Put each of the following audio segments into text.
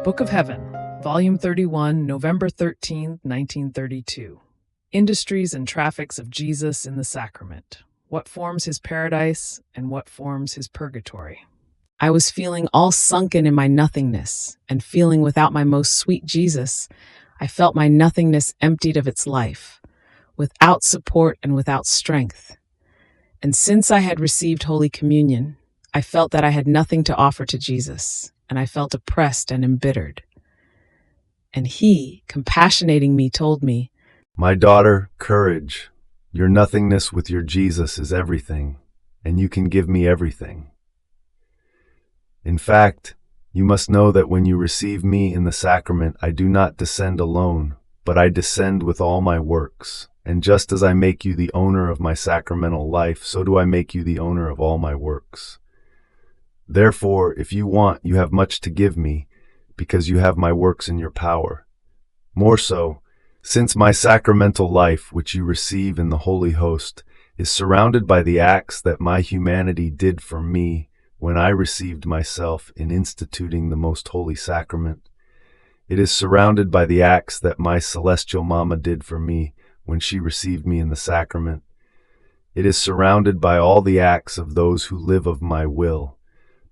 Book of Heaven, Volume 31, November 13, 1932. Industries and Traffics of Jesus in the Sacrament. What forms his paradise and what forms his purgatory. I was feeling all sunken in my nothingness, and feeling without my most sweet Jesus, I felt my nothingness emptied of its life, without support and without strength. And since I had received Holy Communion, I felt that I had nothing to offer to Jesus, and I felt oppressed and embittered. And he, compassionating me, told me, "My daughter, courage. Your nothingness with your Jesus is everything, and you can give me everything. In fact, you must know that when you receive me in the sacrament, I do not descend alone, but I descend with all my works. And just as I make you the owner of my sacramental life, so do I make you the owner of all my works. Therefore, if you want, you have much to give me, because you have my works in your power. More so, since my sacramental life, which you receive in the Holy Host, is surrounded by the acts that my humanity did for me when I received myself in instituting the Most Holy Sacrament. It is surrounded by the acts that my celestial Mama did for me when she received me in the sacrament. It is surrounded by all the acts of those who live of my will,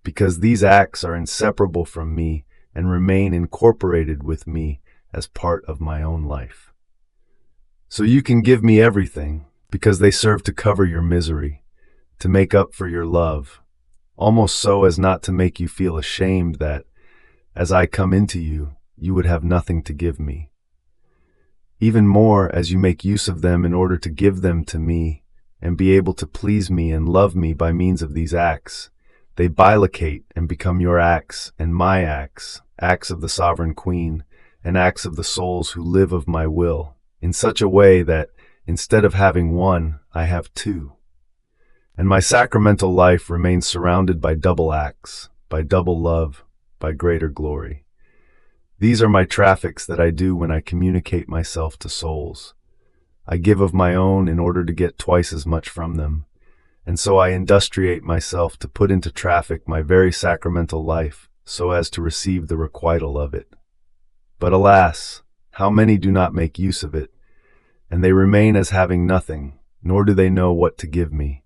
because these acts are inseparable from me and remain incorporated with me as part of my own life. So you can give me everything, because they serve to cover your misery, to make up for your love, almost so as not to make you feel ashamed that, as I come into you, you would have nothing to give me. Even more, as you make use of them in order to give them to me, and be able to please me and love me by means of these acts, they bilocate and become your acts and my acts, acts of the Sovereign Queen, and acts of the souls who live of my will, in such a way that, instead of having one, I have two. And my sacramental life remains surrounded by double acts, by double love, by greater glory. These are my traffics that I do when I communicate myself to souls. I give of my own in order to get twice as much from them, and so I industriate myself to put into traffic my very sacramental life so as to receive the requital of it. But alas, how many do not make use of it, and they remain as having nothing, nor do they know what to give me.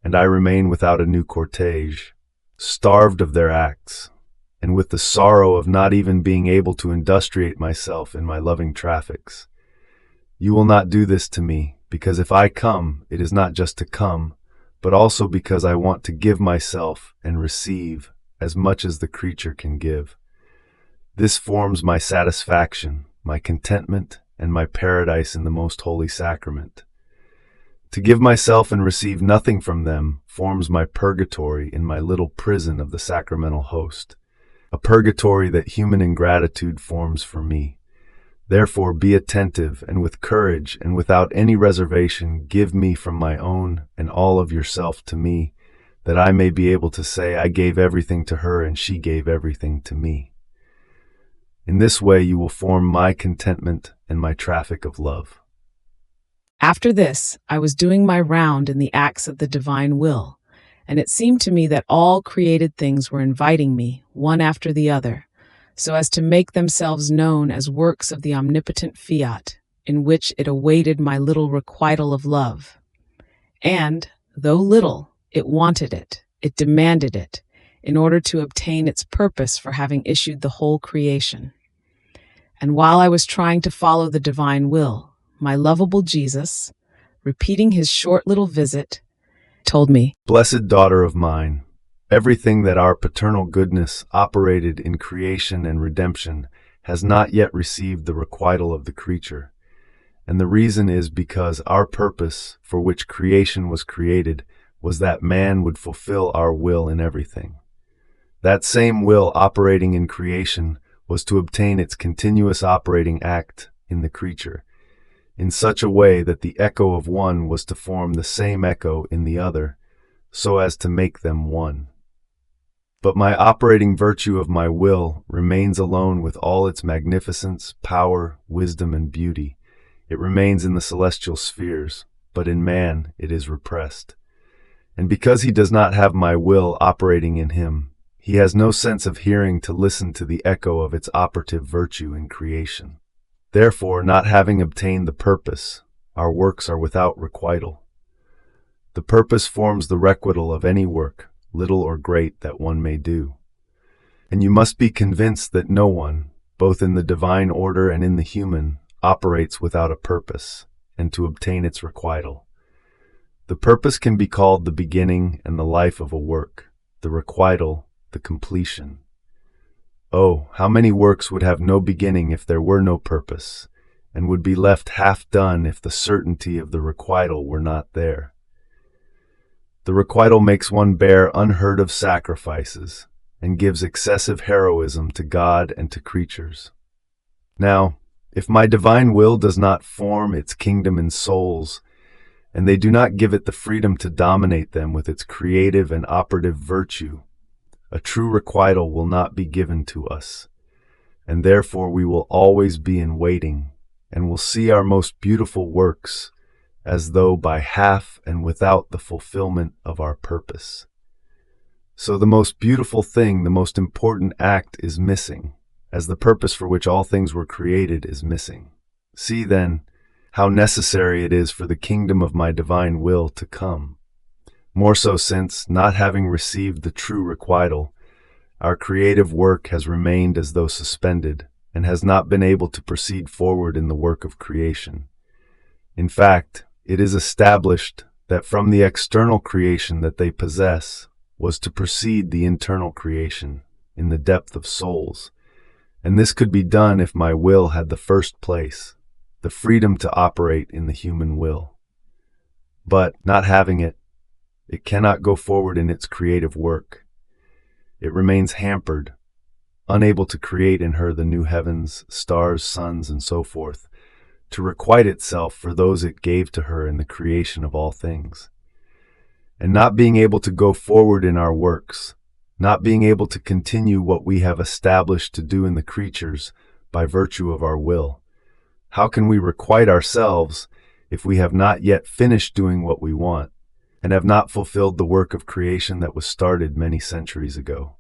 And I remain without a new cortege, starved of their acts, and with the sorrow of not even being able to industriate myself in my loving traffics. You will not do this to me, because if I come, it is not just to come, but also because I want to give myself and receive as much as the creature can give. This forms my satisfaction, my contentment, and my paradise in the Most Holy Sacrament. To give myself and receive nothing from them forms my purgatory in my little prison of the sacramental host, a purgatory that human ingratitude forms for me. Therefore be attentive, and with courage and without any reservation give me from my own and all of yourself to me, that I may be able to say I gave everything to her and she gave everything to me. In this way you will form my contentment and my traffic of love." After this, I was doing my round in the acts of the divine will, and it seemed to me that all created things were inviting me, one after the other, so as to make themselves known as works of the omnipotent fiat, in which it awaited my little requital of love. And, though little, it wanted it, it demanded it, in order to obtain its purpose for having issued the whole creation. And while I was trying to follow the divine will, my lovable Jesus, repeating his short little visit, told me, "Blessed daughter of mine, everything that our paternal goodness operated in creation and redemption has not yet received the requital of the creature. And the reason is because our purpose, for which creation was created, was that man would fulfill our will in everything. That same will operating in creation was to obtain its continuous operating act in the creature, in such a way that the echo of one was to form the same echo in the other, so as to make them one. But my operating virtue of my will remains alone with all its magnificence, power, wisdom, and beauty. It remains in the celestial spheres, but in man it is repressed. And because he does not have my will operating in him, He has no sense of hearing to listen to the echo of its operative virtue in creation. Therefore, not having obtained the purpose, our works are without requital. The purpose forms the requital of any work, little or great, that one may do. And you must be convinced that no one, both in the divine order and in the human, operates without a purpose, and to obtain its requital. The purpose can be called the beginning and the life of a work, the requital, the completion. Oh, how many works would have no beginning if there were no purpose, and would be left half done if the certainty of the requital were not there. The requital makes one bear unheard of sacrifices, and gives excessive heroism to God and to creatures. Now, if my divine will does not form its kingdom in souls, and they do not give it the freedom to dominate them with its creative and operative virtue, a true requital will not be given to us, and therefore we will always be in waiting, and will see our most beautiful works as though by half and without the fulfillment of our purpose. So the most beautiful thing, the most important act is missing, as the purpose for which all things were created is missing. See, then, how necessary it is for the kingdom of my divine will to come. More so since, not having received the true requital, our creative work has remained as though suspended, and has not been able to proceed forward in the work of creation. In fact, it is established that from the external creation that they possess was to proceed the internal creation in the depth of souls, and this could be done if my will had the first place, the freedom to operate in the human will. But, not having it, it cannot go forward in its creative work. It remains hampered, unable to create in her the new heavens, stars, suns, and so forth, to requite itself for those it gave to her in the creation of all things. And not being able to go forward in our works, not being able to continue what we have established to do in the creatures by virtue of our will, how can we requite ourselves if we have not yet finished doing what we want, and have not fulfilled the work of creation that was started many centuries ago?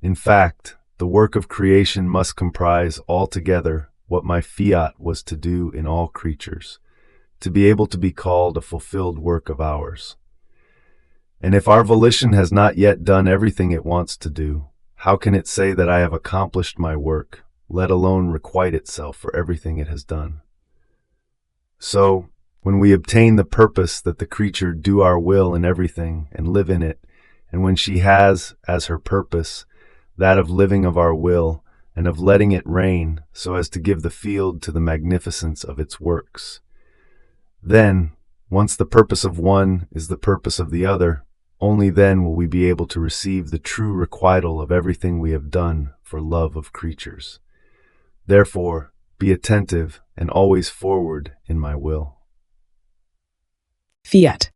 In fact, the work of creation must comprise altogether what my fiat was to do in all creatures, to be able to be called a fulfilled work of ours. And if our volition has not yet done everything it wants to do, how can it say that I have accomplished my work, let alone requite itself for everything it has done? So, when we obtain the purpose that the creature do our will in everything and live in it, and when she has, as her purpose, that of living of our will, and of letting it reign so as to give the field to the magnificence of its works, then, once the purpose of one is the purpose of the other, only then will we be able to receive the true requital of everything we have done for love of creatures. Therefore, be attentive and always forward in my will. Fiat.